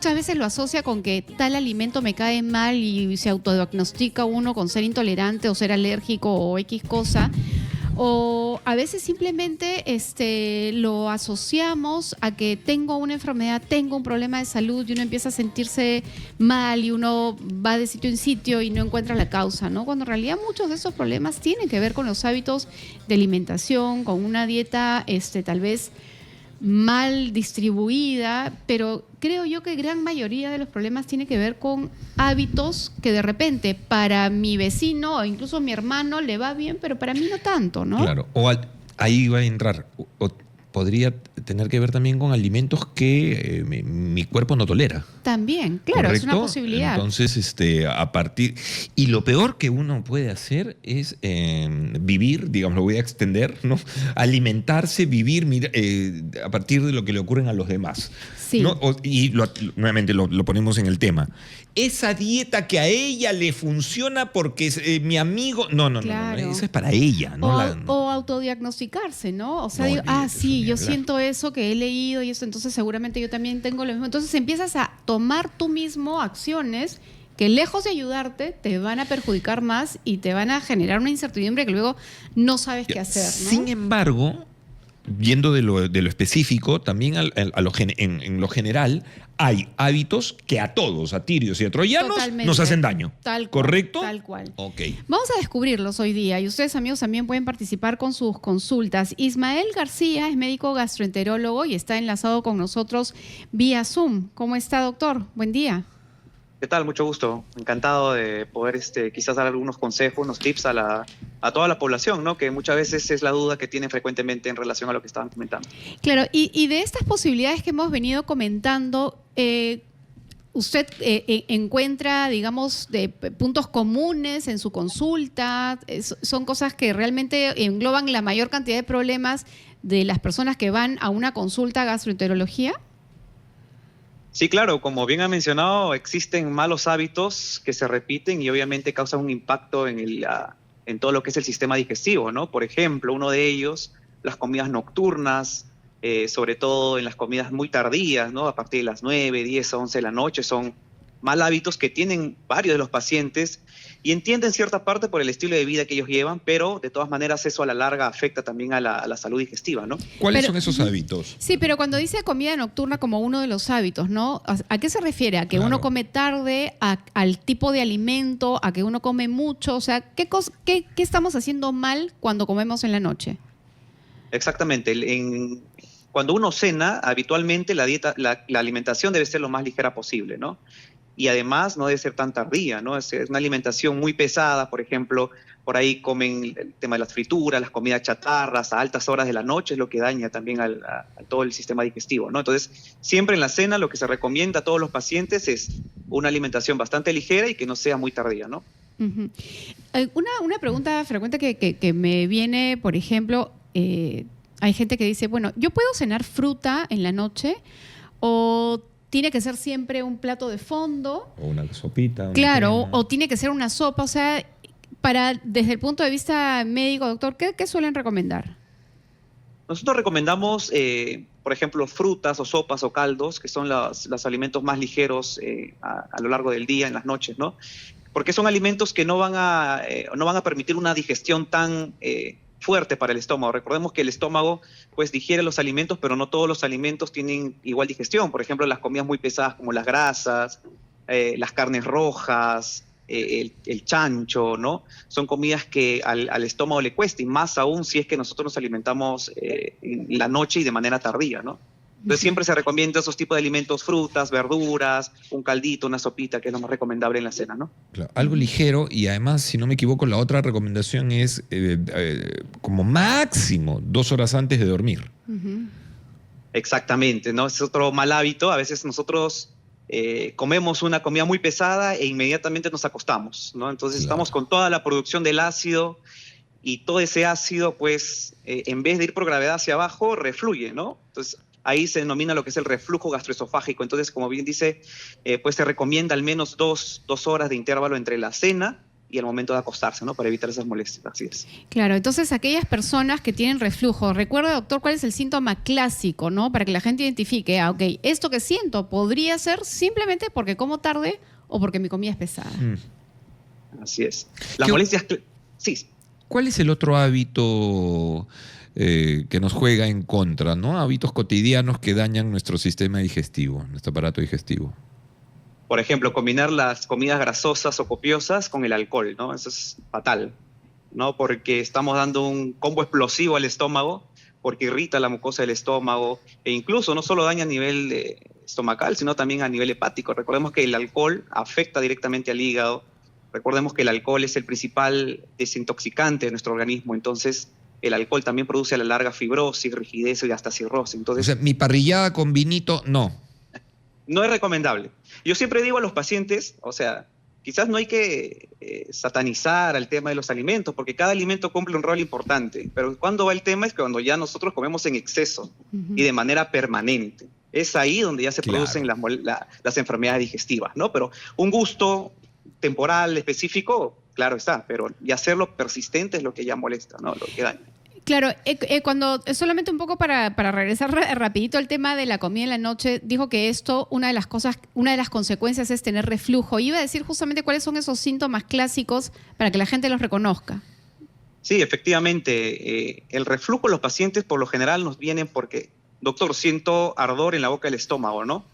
Muchas veces lo asocia con que tal alimento me cae mal y se autodiagnostica uno con ser intolerante o ser alérgico o X cosa. O a veces simplemente lo asociamos a que tengo una enfermedad, tengo un problema de salud y uno empieza a sentirse mal y uno va de sitio en sitio y no encuentra la causa, ¿no? Cuando en realidad muchos de esos problemas tienen que ver con los hábitos de alimentación, con una dieta tal vez mal distribuida, pero creo yo que gran mayoría de los problemas tiene que ver con hábitos que de repente para mi vecino o incluso mi hermano le va bien, pero para mí no tanto, ¿no? Claro, ahí va a entrar, podría tener que ver también con alimentos que mi cuerpo no tolera. También, claro, ¿Correcto? es una posibilidad. Entonces, a partir... Y lo peor que uno puede hacer es vivir, digamos, lo voy a extender, ¿no? Alimentarse, vivir a partir de lo que le ocurren a los demás. Sí. ¿No? Nuevamente lo ponemos en el tema. Esa dieta que a ella le funciona porque es mi amigo... No, Claro. eso es para ella. ¿No? O autodiagnosticarse, ¿no? O sea, No, digo, sí, yo siento hablar. eso que he leído y eso, entonces seguramente yo también tengo lo mismo. Entonces empiezas a tomar tú mismo acciones que lejos de ayudarte, te van a perjudicar más y te van a generar una incertidumbre que luego no sabes qué hacer, ¿no? Sin embargo, yendo de lo específico, también en lo general, hay hábitos que a todos, a tirios y a troyanos, Totalmente. nos hacen daño. Tal cual, ¿correcto? Tal cual. Ok. Vamos a descubrirlos hoy día y ustedes, amigos, también pueden participar con sus consultas. Ismael García es médico gastroenterólogo y está enlazado con nosotros vía Zoom. ¿Cómo está, doctor? Buen día. ¿Qué tal? Mucho gusto. Encantado de poder quizás dar algunos consejos, unos tips a toda la población, ¿no? Que muchas veces es la duda que tienen frecuentemente en relación a lo que estaban comentando. Claro, y de estas posibilidades que hemos venido comentando, ¿usted encuentra, digamos, de puntos comunes en su consulta? ¿Son cosas que realmente engloban la mayor cantidad de problemas de las personas que van a una consulta a gastroenterología? Sí, claro, como bien ha mencionado, existen malos hábitos que se repiten y obviamente causan un impacto en todo lo que es el sistema digestivo, ¿no? Por ejemplo, uno de ellos, las comidas nocturnas, sobre todo en las comidas muy tardías, ¿no? A partir de las 9, 10, 11 de la noche, son mal hábitos que tienen varios de los pacientes y entienden cierta parte por el estilo de vida que ellos llevan, pero de todas maneras eso a la larga afecta también a la salud digestiva, ¿no? ¿Cuáles son esos hábitos? Sí, pero cuando dice comida nocturna como uno de los hábitos, ¿no? ¿A qué se refiere? ¿A que uno come tarde? ¿Al tipo de alimento? ¿A que uno come mucho? O sea, ¿qué estamos haciendo mal cuando comemos en la noche? Exactamente. Cuando uno cena, habitualmente la alimentación debe ser lo más ligera posible, ¿no? Y además no debe ser tan tardía, ¿no? Es una alimentación muy pesada, por ejemplo, por ahí comen el tema de las frituras, las comidas chatarras a altas horas de la noche, es lo que daña también a todo el sistema digestivo, ¿no? Entonces, siempre en la cena lo que se recomienda a todos los pacientes es una alimentación bastante ligera y que no sea muy tardía, ¿no? Uh-huh. Una pregunta frecuente que me viene, por ejemplo, hay gente que dice, bueno, ¿yo puedo cenar fruta en la noche o tiene que ser siempre un plato de fondo? O una sopita. Claro, o tiene que ser una sopa. O sea, desde el punto de vista médico, doctor, ¿qué suelen recomendar? Nosotros recomendamos, por ejemplo, frutas o sopas o caldos, que son los alimentos más ligeros a lo largo del día, en las noches, ¿no? Porque son alimentos que no van a permitir una digestión tan fuerte para el estómago. Recordemos que el estómago pues digiere los alimentos, pero no todos los alimentos tienen igual digestión. Por ejemplo, las comidas muy pesadas como las grasas, las carnes rojas, el chancho, ¿no? Son comidas que al estómago le cuesta, y más aún si es que nosotros nos alimentamos en la noche y de manera tardía, ¿no? Entonces siempre se recomienda esos tipos de alimentos, frutas, verduras, un caldito, una sopita, que es lo más recomendable en la cena, ¿no? Claro, algo ligero, y además, si no me equivoco, la otra recomendación es como máximo 2 horas antes de dormir. Uh-huh. Exactamente, ¿no? Es otro mal hábito. A veces nosotros comemos una comida muy pesada e inmediatamente nos acostamos, ¿no? Entonces estamos con toda la producción del ácido y todo ese ácido, pues, en vez de ir por gravedad hacia abajo, refluye, ¿no? Entonces ahí se denomina lo que es el reflujo gastroesofágico. Entonces, como bien dice, pues se recomienda al menos 2 horas de intervalo entre la cena y al momento de acostarse, ¿no? Para evitar esas molestias. Así es. Claro, entonces aquellas personas que tienen reflujo, recuerda, doctor, cuál es el síntoma clásico, ¿no? Para que la gente identifique, ok, esto que siento podría ser simplemente porque como tarde o porque mi comida es pesada. Así es. Las molestias... Sí. ¿Cuál es el otro hábito que nos juega en contra, ¿no? Hábitos cotidianos que dañan nuestro sistema digestivo, nuestro aparato digestivo. Por ejemplo, combinar las comidas grasosas o copiosas con el alcohol, ¿no? Eso es fatal, ¿no? Porque estamos dando un combo explosivo al estómago, porque irrita la mucosa del estómago e incluso no solo daña a nivel estomacal, sino también a nivel hepático. Recordemos que el alcohol afecta directamente al hígado. Recordemos que el alcohol es el principal desintoxicante de nuestro organismo, entonces el alcohol también produce a la larga fibrosis, rigidez y hasta cirrosis. Entonces, o sea, mi parrillada con vinito, no. No es recomendable. Yo siempre digo a los pacientes, o sea, quizás no hay que satanizar al tema de los alimentos, porque cada alimento cumple un rol importante, pero cuando va el tema es que cuando ya nosotros comemos en exceso y de manera permanente. Es ahí donde ya se producen las enfermedades digestivas, ¿no? Pero un gusto temporal, específico, claro está, pero y hacerlo persistente es lo que ya molesta, ¿no? Lo que daña. Claro, cuando solamente un poco para regresar rapidito al tema de la comida en la noche, dijo que esto, una de las consecuencias es tener reflujo. Iba a decir justamente cuáles son esos síntomas clásicos para que la gente los reconozca. Sí, efectivamente, el reflujo en los pacientes por lo general nos vienen porque, doctor, siento ardor en la boca del estómago, ¿no?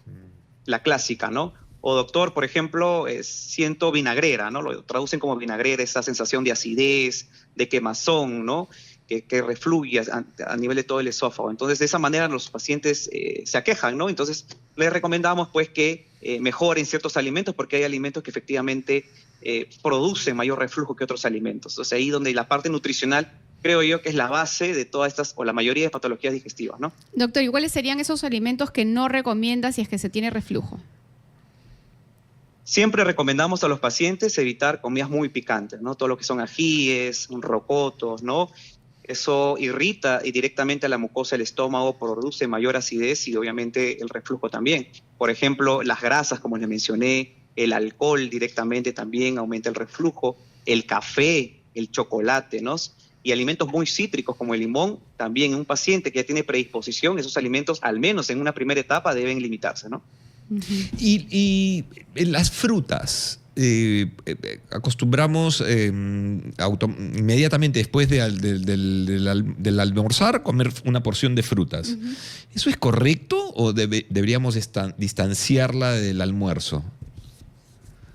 La clásica, ¿no? O doctor, por ejemplo, siento vinagrera, ¿no? Lo traducen como vinagrera, esa sensación de acidez, de quemazón, ¿no? Que refluye a nivel de todo el esófago. Entonces, de esa manera los pacientes se aquejan, ¿no? Entonces, les recomendamos pues que mejoren ciertos alimentos porque hay alimentos que efectivamente producen mayor reflujo que otros alimentos. Entonces, ahí donde la parte nutricional creo yo que es la base de todas estas, o la mayoría de patologías digestivas, ¿no? Doctor, ¿y cuáles serían esos alimentos que no recomienda si es que se tiene reflujo? Siempre recomendamos a los pacientes evitar comidas muy picantes, ¿no? Todo lo que son ajíes, rocotos, ¿no? Eso irrita y directamente a la mucosa del estómago, produce mayor acidez y obviamente el reflujo también. Por ejemplo, las grasas, como les mencioné, el alcohol directamente también aumenta el reflujo, el café, el chocolate, ¿no? Y alimentos muy cítricos como el limón, también en un paciente que ya tiene predisposición, esos alimentos, al menos en una primera etapa, deben limitarse, ¿no? Y las frutas, acostumbramos inmediatamente después del almorzar comer una porción de frutas. ¿Eso es correcto o deberíamos distanciarla del almuerzo?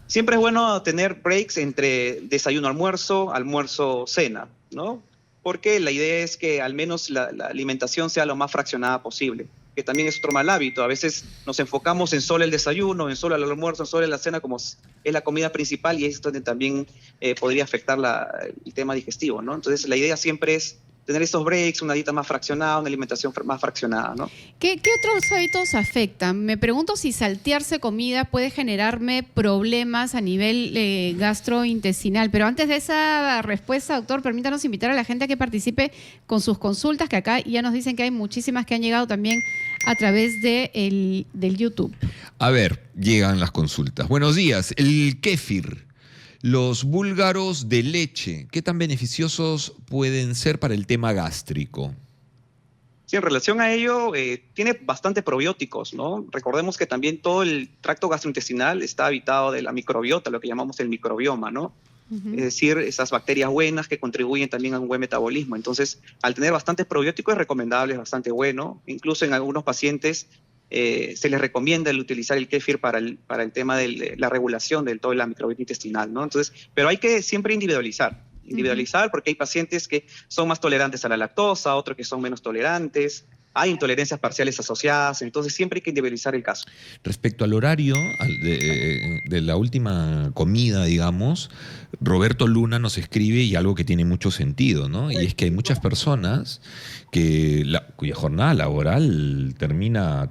Siempre es bueno tener breaks entre desayuno-almuerzo, almuerzo-cena, ¿no? Porque la idea es que al menos la alimentación sea lo más fraccionada posible, que también es otro mal hábito. A veces nos enfocamos en solo el desayuno, en solo el almuerzo, en solo la cena, como es la comida principal, y esto también podría afectar el tema digestivo, ¿no? Entonces, la idea siempre es tener esos breaks, una dieta más fraccionada, una alimentación más fraccionada, ¿no? ¿Qué otros hábitos afectan? Me pregunto si saltearse comida puede generarme problemas a nivel gastrointestinal, pero antes de esa respuesta, doctor, permítanos invitar a la gente a que participe con sus consultas, que acá ya nos dicen que hay muchísimas que han llegado también a través del YouTube. A ver, llegan las consultas. Buenos días, el kéfir. Los búlgaros de leche, ¿qué tan beneficiosos pueden ser para el tema gástrico? Sí, en relación a ello, tiene bastante probióticos, ¿no? Recordemos que también todo el tracto gastrointestinal está habitado de la microbiota, lo que llamamos el microbioma, ¿no? Es decir, esas bacterias buenas que contribuyen también a un buen metabolismo. Entonces, al tener bastantes probióticos es recomendable, es bastante bueno. Incluso en algunos pacientes se les recomienda el utilizar el kéfir para el tema de la regulación de toda la microbiota intestinal, ¿no? Entonces, pero hay que siempre individualizar porque hay pacientes que son más tolerantes a la lactosa, otros que son menos tolerantes, hay intolerancias parciales asociadas, entonces siempre hay que individualizar el caso. Respecto al horario de la última comida, digamos, Roberto Luna nos escribe y algo que tiene mucho sentido, ¿no? Y es que hay muchas personas cuya jornada laboral termina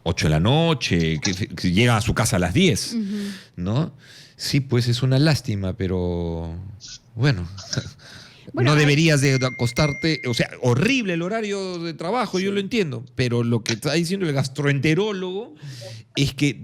8 de la noche, que llega a su casa a las 10, ¿no? Sí, pues es una lástima, pero bueno, no deberías de acostarte, o sea, horrible el horario de trabajo, yo lo entiendo, pero lo que está diciendo el gastroenterólogo es que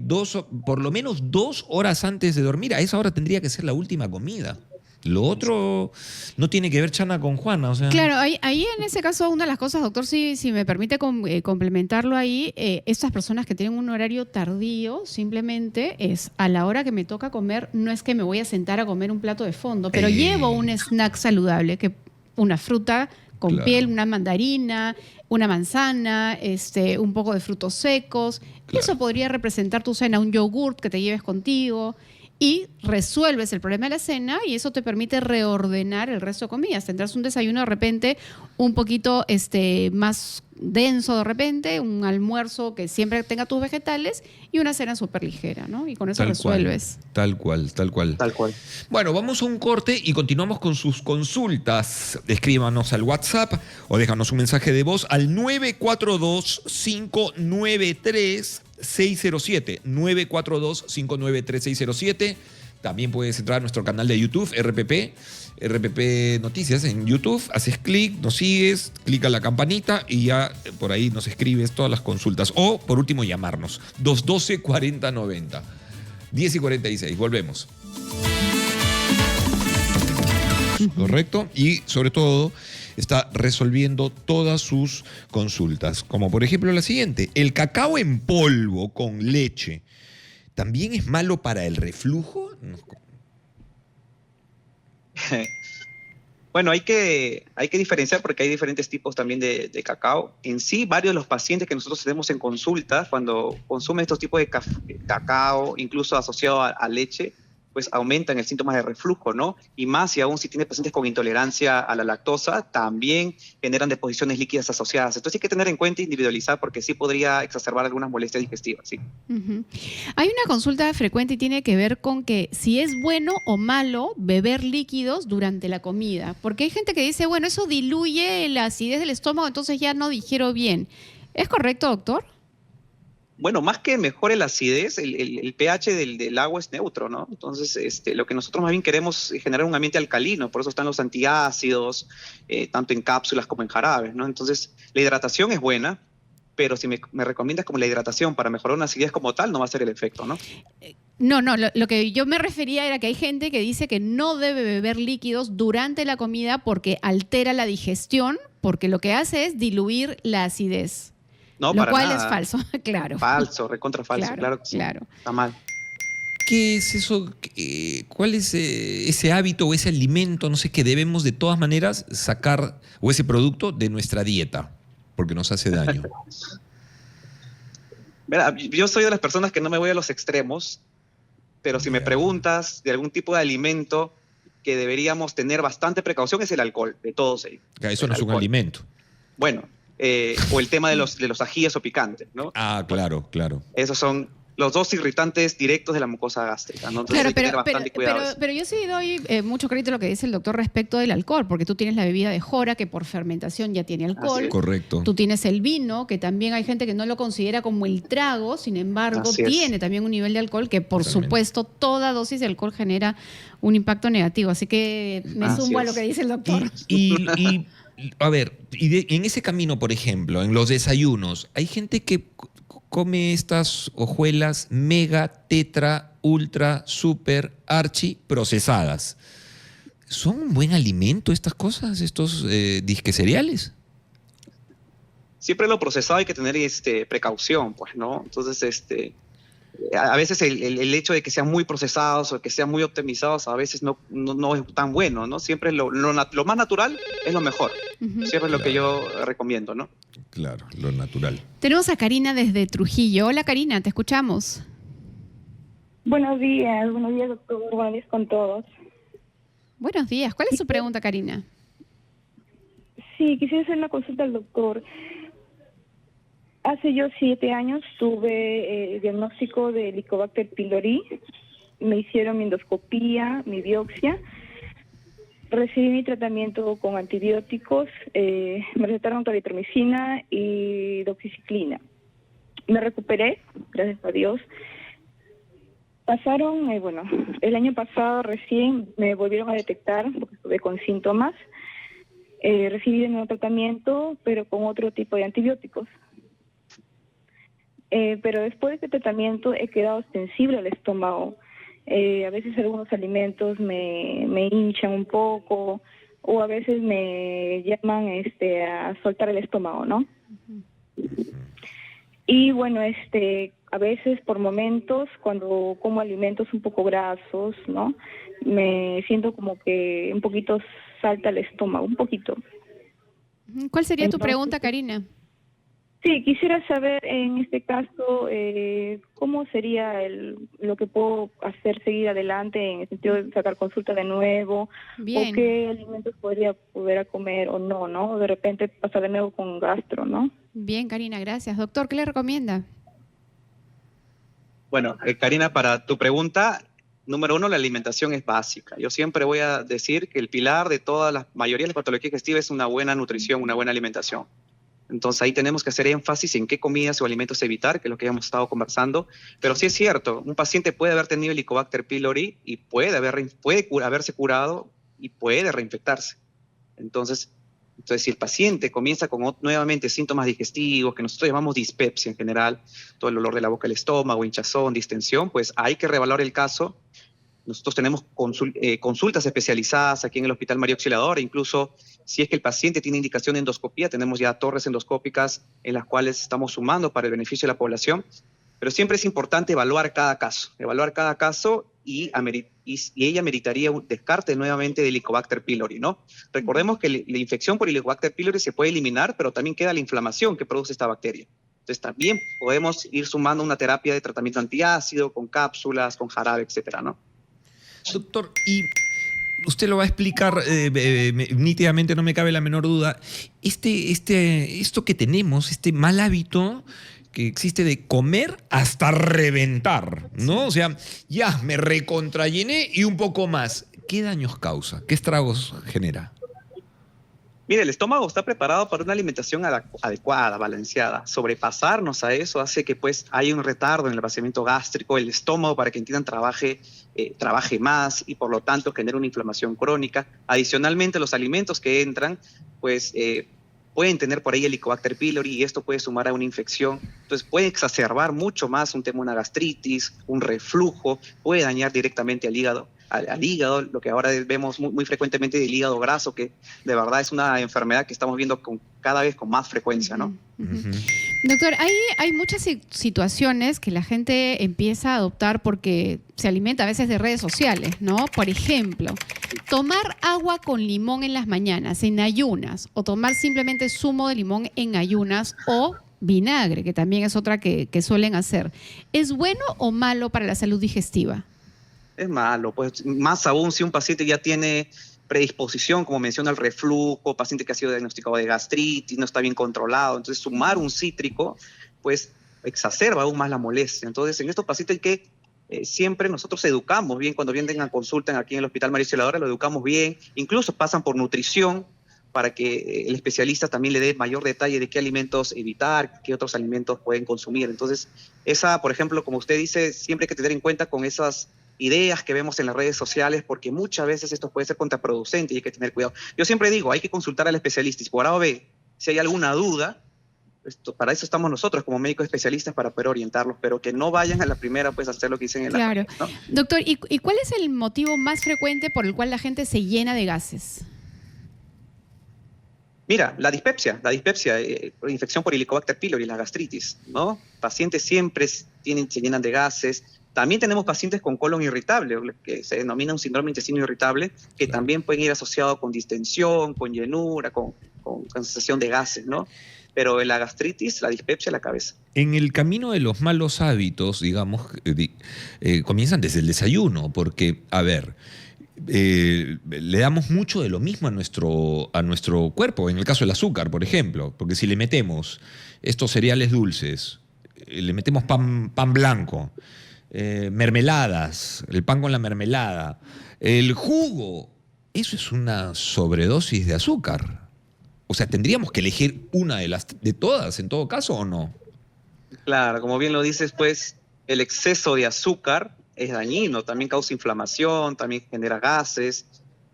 por lo menos 2 horas antes de dormir, a esa hora tendría que ser la última comida. Lo otro no tiene que ver Chana con Juana, o sea. Claro, ahí en ese caso una de las cosas, doctor, si me permite complementarlo ahí, estas personas que tienen un horario tardío, simplemente es a la hora que me toca comer, no es que me voy a sentar a comer un plato de fondo, pero llevo un snack saludable, que una fruta con piel, una mandarina, una manzana, un poco de frutos secos. Eso podría representar tu cena, un yogurt que te lleves contigo. Y resuelves el problema de la cena y eso te permite reordenar el resto de comidas. Tendrás un desayuno de repente un poquito más denso de repente, un almuerzo que siempre tenga tus vegetales y una cena súper ligera, ¿no? Y con eso resuelves. Tal cual. Bueno, vamos a un corte y continuamos con sus consultas. Escríbanos al WhatsApp o déjanos un mensaje de voz al 942-593-607. 942-593-607. También puedes entrar a nuestro canal de YouTube, RPP Noticias en YouTube. Haces clic, nos sigues, clica la campanita y ya por ahí nos escribes todas las consultas. O, por último, llamarnos. 212-4090. 10:46. Volvemos. Correcto. Y, sobre todo, está resolviendo todas sus consultas. Como, por ejemplo, la siguiente. ¿El cacao en polvo con leche también es malo para el reflujo? Bueno, hay que diferenciar porque hay diferentes tipos también de cacao. En sí, varios de los pacientes que nosotros tenemos en consulta, cuando consumen estos tipos de cacao, incluso asociado a leche, pues aumentan el síntoma de reflujo, ¿no? Y más si aún si tiene pacientes con intolerancia a la lactosa, también generan deposiciones líquidas asociadas. Entonces hay que tener en cuenta e individualizar porque sí podría exacerbar algunas molestias digestivas, ¿sí? Hay una consulta frecuente y tiene que ver con que si es bueno o malo beber líquidos durante la comida. Porque hay gente que dice, bueno, eso diluye la acidez del estómago, entonces ya no digiero bien. ¿Es correcto, doctor? Bueno, más que mejore la acidez, el pH del agua es neutro, ¿no? Entonces, lo que nosotros más bien queremos es generar un ambiente alcalino, por eso están los antiácidos, tanto en cápsulas como en jarabes, ¿no? Entonces, la hidratación es buena, pero si me recomiendas como la hidratación para mejorar una acidez como tal, no va a ser el efecto, ¿no? No, lo que yo me refería era que hay gente que dice que no debe beber líquidos durante la comida porque altera la digestión, porque lo que hace es diluir la acidez. No, lo para cual nada. es falso, claro. Falso, recontra falso, claro que sí. Claro. Está mal. ¿Qué es eso? ¿Cuál es ese hábito o ese alimento, no sé, que debemos de todas maneras sacar, o ese producto de nuestra dieta? Porque nos hace daño. Mira, yo soy de las personas que no me voy a los extremos, pero si me preguntas de algún tipo de alimento que deberíamos tener bastante precaución es el alcohol, de todos ellos. Eso no es un alimento. Bueno, o el tema de los ajíes o picantes, ¿no? Ah, claro. Esos son los dos irritantes directos de la mucosa gástrica, ¿no? Entonces hay que tener bastante cuidado. Pero yo sí doy mucho crédito a lo que dice el doctor respecto del alcohol, porque tú tienes la bebida de jora, que por fermentación ya tiene alcohol. Correcto. Tú tienes el vino, que también hay gente que no lo considera como el trago, sin embargo, tiene también un nivel de alcohol que, por supuesto, toda dosis de alcohol genera un impacto negativo. Así que me sumo a lo que dice el doctor. Y a ver, en ese camino, por ejemplo, en los desayunos, hay gente que come estas hojuelas mega, tetra, ultra, super, archi procesadas. ¿Son un buen alimento estas cosas, estos disque cereales? Siempre lo procesado hay que tener precaución, pues, ¿no? Entonces, a veces el hecho de que sean muy procesados o que sean muy optimizados a veces no es tan bueno, ¿no? Siempre lo más natural es lo mejor. Siempre es lo que yo recomiendo, ¿no? Claro, lo natural. Tenemos a Karina desde Trujillo. Hola, Karina, te escuchamos. Buenos días, doctor. Buenos días con todos. Buenos días. ¿Cuál es su pregunta, Karina? Sí, quisiera hacer una consulta al doctor. Hace yo 7 años tuve diagnóstico de Helicobacter pylori. Me hicieron mi endoscopía, mi biopsia. Recibí mi tratamiento con antibióticos. Me recetaron claritromicina y doxiciclina. Me recuperé, gracias a Dios. Pasaron, el año pasado recién me volvieron a detectar, porque estuve con síntomas. Recibí un nuevo tratamiento, pero con otro tipo de antibióticos. Pero después de este tratamiento he quedado sensible al estómago A veces algunos alimentos me hinchan un poco, o a veces me llaman a soltar el estómago, ¿no? Y bueno, a veces por momentos, cuando como alimentos un poco grasos, ¿no? Me siento como que un poquito salta el estómago, un poquito. ¿Cuál sería tu Entonces, pregunta, Karina? sí, quisiera saber en este caso cómo sería lo que puedo hacer seguir adelante en el sentido de sacar consulta de nuevo, Bien. o qué alimentos podría volver a comer o no, ¿no? O de repente pasar de nuevo con gastro, ¿no? Bien, Karina, gracias. Doctor, ¿qué le recomienda? Bueno, Karina, para tu pregunta, número uno, la alimentación es básica. Yo siempre voy a decir que el pilar de toda la mayoría de las patologías digestivas es una buena nutrición, una buena alimentación. Entonces ahí tenemos que hacer énfasis en qué comidas o alimentos evitar, que es lo que hemos estado conversando. Pero sí es cierto, un paciente puede haber tenido Helicobacter pylori y puede haberse curado y puede reinfectarse. Entonces, si el paciente comienza con nuevamente síntomas digestivos, que nosotros llamamos dispepsia en general, todo el olor de la boca al estómago, hinchazón, distensión, pues hay que reevaluar el caso. Nosotros tenemos consultas especializadas aquí en el Hospital María Auxiliadora, incluso si es que el paciente tiene indicación de endoscopía, tenemos ya torres endoscópicas en las cuales estamos sumando para el beneficio de la población, pero siempre es importante evaluar cada caso y ella meritaría un descarte nuevamente de Helicobacter pylori, ¿no? Recordemos que la infección por Helicobacter pylori se puede eliminar, pero también queda la inflamación que produce esta bacteria. Entonces también podemos ir sumando una terapia de tratamiento antiácido, con cápsulas, con jarabe, etcétera, ¿no? Doctor, y usted lo va a explicar nítidamente, no me cabe la menor duda. Esto que tenemos, este mal hábito que existe de comer hasta reventar, ¿no? O sea, ya me recontrallené y un poco más. ¿Qué daños causa? ¿Qué estragos genera? Mire, el estómago está preparado para una alimentación adecuada, balanceada. Sobrepasarnos a eso hace que pues haya un retardo en el vaciamiento gástrico, el estómago, para que entiendan, trabaje más y por lo tanto genere una inflamación crónica. Adicionalmente, los alimentos que entran pues pueden tener por ahí Helicobacter pylori y esto puede sumar a una infección. Entonces puede exacerbar mucho más un tema, una gastritis, un reflujo, puede dañar directamente al hígado. Al hígado, lo que ahora vemos muy frecuentemente del hígado graso, que de verdad es una enfermedad que estamos viendo cada vez con más frecuencia, ¿no? Doctor, hay muchas situaciones que la gente empieza a adoptar porque se alimenta a veces de redes sociales, ¿no? Por ejemplo, tomar agua con limón en las mañanas, en ayunas, o tomar simplemente zumo de limón en ayunas, o vinagre, que también es otra que suelen hacer. ¿Es bueno o malo para la salud digestiva? Es malo, pues más aún si un paciente ya tiene predisposición, como menciona, el reflujo, paciente que ha sido diagnosticado de gastritis, no está bien controlado, entonces sumar un cítrico, pues exacerba aún más la molestia. Entonces en estos pacientes hay que siempre nosotros educamos bien, cuando vienen a consulta aquí en el Hospital María Auxiliadora, lo educamos bien, incluso pasan por nutrición, para que el especialista también le dé mayor detalle de qué alimentos evitar, qué otros alimentos pueden consumir. Entonces, por ejemplo, como usted dice, siempre hay que tener en cuenta con esas ideas que vemos en las redes sociales, porque muchas veces esto puede ser contraproducente y hay que tener cuidado. Yo siempre digo, hay que consultar al especialista y por A o B, si hay alguna duda, para eso estamos nosotros como médicos especialistas, para poder orientarlos, pero que no vayan a la primera pues a hacer lo que dicen en la redes, ¿no? Doctor, ¿y cuál es el motivo más frecuente por el cual la gente se llena de gases? Mira, la dispepsia, infección por Helicobacter pylori, la gastritis, ¿no? Pacientes siempre se llenan de gases. También tenemos pacientes con colon irritable, que se denomina un síndrome de intestino irritable, que también pueden ir asociados con distensión, con llenura, con sensación de gases, ¿no? Pero la gastritis, la dispepsia, la cabeza. En el camino de los malos hábitos, digamos, comienzan desde el desayuno, porque, a ver, le damos mucho de lo mismo a nuestro cuerpo, en el caso del azúcar, por ejemplo, porque si le metemos estos cereales dulces, le metemos pan blanco, mermeladas, el pan con la mermelada, el jugo, eso es una sobredosis de azúcar. O sea, ¿tendríamos que elegir una de todas en todo caso o no? Claro, como bien lo dices, pues el exceso de azúcar es dañino, también causa inflamación, también genera gases.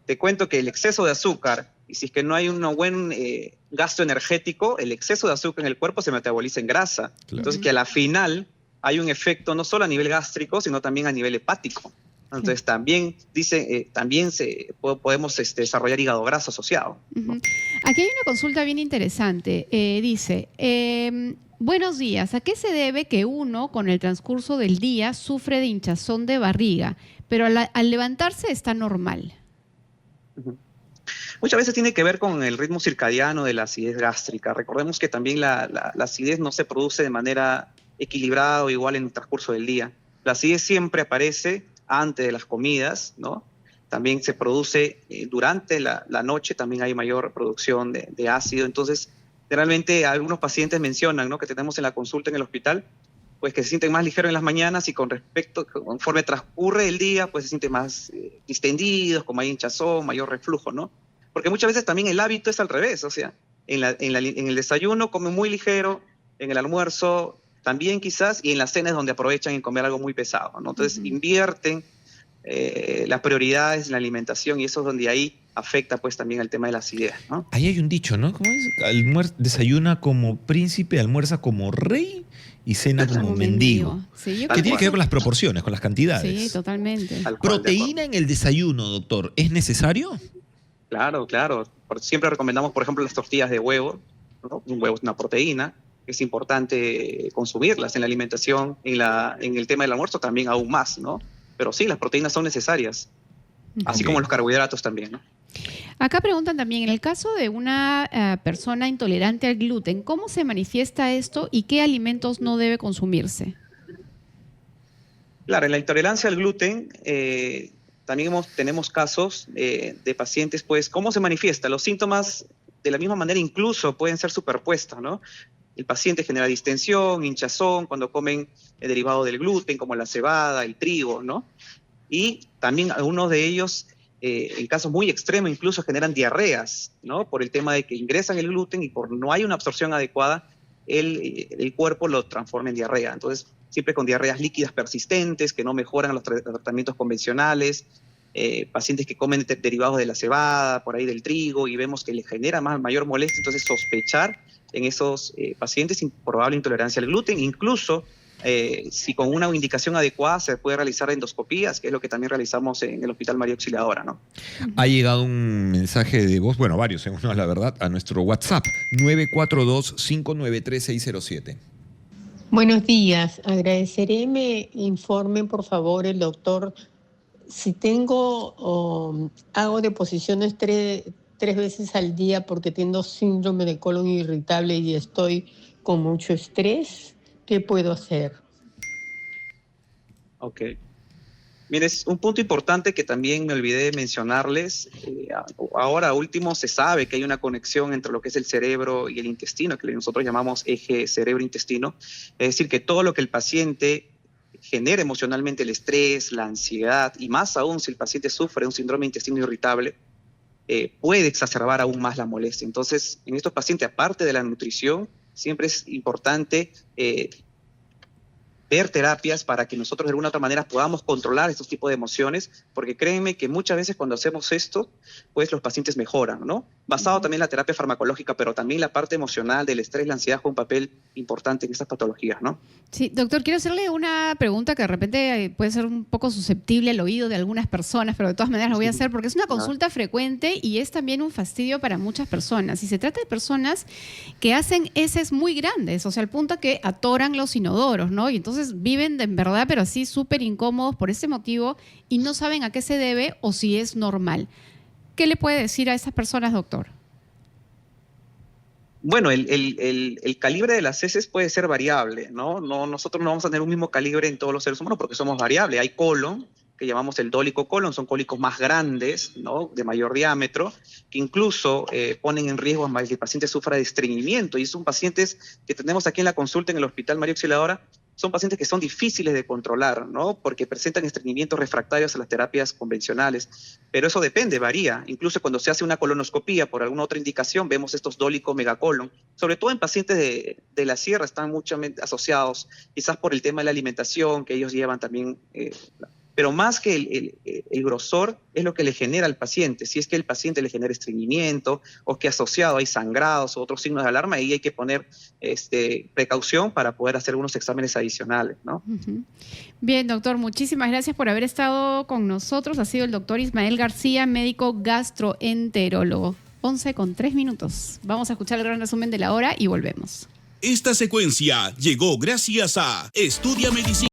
Te cuento que el exceso de azúcar, y si es que no hay un buen gasto energético, el exceso de azúcar en el cuerpo se metaboliza en grasa. Claro. Entonces que a la final hay un efecto no solo a nivel gástrico, sino también a nivel hepático. Entonces también dice, podemos desarrollar hígado graso asociado, ¿no? Ujú. Aquí hay una consulta bien interesante. Dice, buenos días, ¿a qué se debe que uno con el transcurso del día sufre de hinchazón de barriga, pero al levantarse está normal? Ujú. Muchas veces tiene que ver con el ritmo circadiano de la acidez gástrica. Recordemos que también la acidez no se produce de manera equilibrada o igual en el transcurso del día. La acidez siempre aparece antes de las comidas, ¿no? También se produce durante la noche, también hay mayor producción de ácido. Entonces, generalmente algunos pacientes mencionan, ¿no?, que tenemos en la consulta en el hospital, pues que se sienten más ligeros en las mañanas y conforme transcurre el día, pues se sienten más distendidos, con mayor hinchazón, mayor reflujo, ¿no? Porque muchas veces también el hábito es al revés, o sea, en el desayuno comen muy ligero, en el almuerzo también quizás, y en las cenas donde aprovechan en comer algo muy pesado, ¿no? Entonces invierten las prioridades en la alimentación y eso es donde ahí afecta pues también el tema de la acidez, ¿no? Ahí hay un dicho, ¿no? ¿Cómo es? Desayuna como príncipe, almuerza como rey y cena como mendigo. Sí, yo Que creo tiene que ver con las proporciones, con las cantidades. Sí, totalmente. Tal cual, de Proteína en el desayuno, doctor, ¿es necesario? Claro, claro. Siempre recomendamos, por ejemplo, las tortillas de huevo, ¿no? Un huevo es una proteína, es importante consumirlas en la alimentación, en el tema del almuerzo también aún más, ¿no? Pero sí, las proteínas son necesarias, así Ok. como los carbohidratos también, ¿no? Acá preguntan también, en el caso de una persona intolerante al gluten, ¿cómo se manifiesta esto y qué alimentos no debe consumirse? Claro, en la intolerancia al gluten también tenemos casos de pacientes, pues, ¿cómo se manifiesta? Los síntomas de la misma manera incluso pueden ser superpuestos, ¿no? El paciente genera distensión, hinchazón cuando comen derivado del gluten, como la cebada, el trigo, ¿no? Y también algunos de ellos, en casos muy extremos, incluso generan diarreas, ¿no? Por el tema de que ingresan el gluten y por no hay una absorción adecuada, el cuerpo lo transforma en diarrea. Entonces, siempre con diarreas líquidas persistentes, que no mejoran los tratamientos convencionales, pacientes que comen derivados de la cebada, por ahí del trigo, y vemos que les genera mayor molestia, entonces sospechar en esos pacientes probable intolerancia al gluten, incluso si con una indicación adecuada se puede realizar endoscopías, que es lo que también realizamos en el Hospital María Auxiliadora, ¿no? Ha llegado un mensaje de voz, bueno, varios, uno la verdad, a nuestro WhatsApp, 942-593-607. Buenos días. Agradeceré me informen, por favor, el doctor, si hago deposiciones tres veces al día porque tengo síndrome de colon irritable y estoy con mucho estrés, ¿qué puedo hacer? Ok. Mire, es un punto importante que también me olvidé de mencionarles. Ahora último se sabe que hay una conexión entre lo que es el cerebro y el intestino, que nosotros llamamos eje cerebro-intestino. Es decir, que todo lo que el paciente genera emocionalmente, el estrés, la ansiedad, y más aún si el paciente sufre un síndrome de intestino irritable, puede exacerbar aún más la molestia. Entonces, en estos pacientes, aparte de la nutrición, siempre es importante ver terapias para que nosotros de alguna otra manera podamos controlar estos tipos de emociones, porque créanme que muchas veces cuando hacemos esto, pues los pacientes mejoran, ¿no? Basado también en la terapia farmacológica, pero también la parte emocional del estrés, la ansiedad juega un papel importante en estas patologías, ¿no? Sí, doctor, quiero hacerle una pregunta que de repente puede ser un poco susceptible al oído de algunas personas, pero de todas maneras lo voy a hacer porque es una consulta frecuente y es también un fastidio para muchas personas. Y se trata de personas que hacen heces muy grandes, o sea, al punto que atoran los inodoros, ¿no? Y entonces viven en verdad, pero así súper incómodos por ese motivo y no saben a qué se debe o si es normal. ¿Qué le puede decir a esas personas, doctor? Bueno, el calibre de las heces puede ser variable, ¿no? Nosotros no vamos a tener un mismo calibre en todos los seres humanos porque somos variables. Hay colon, que llamamos el dólico colon, son cólicos más grandes, ¿no?, de mayor diámetro, que incluso ponen en riesgo a que el paciente sufra de estreñimiento. Y son pacientes que tenemos aquí en la consulta en el Hospital María Auxiliadora, son pacientes que son difíciles de controlar, ¿no?, porque presentan estreñimientos refractarios a las terapias convencionales. Pero eso depende, varía. Incluso cuando se hace una colonoscopía por alguna otra indicación, vemos estos dólicos megacolon. Sobre todo en pacientes de la sierra están mucho asociados, quizás por el tema de la alimentación, que ellos llevan también pero más que el grosor es lo que le genera al paciente. Si es que el paciente le genera estreñimiento o que asociado hay sangrados o otros signos de alarma, ahí hay que poner precaución para poder hacer algunos exámenes adicionales, ¿no? Ujú. Bien, doctor, muchísimas gracias por haber estado con nosotros. Ha sido el doctor Ismael García, médico gastroenterólogo. 11:03. Vamos a escuchar el gran resumen de la hora y volvemos. Esta secuencia llegó gracias a Estudia Medicina.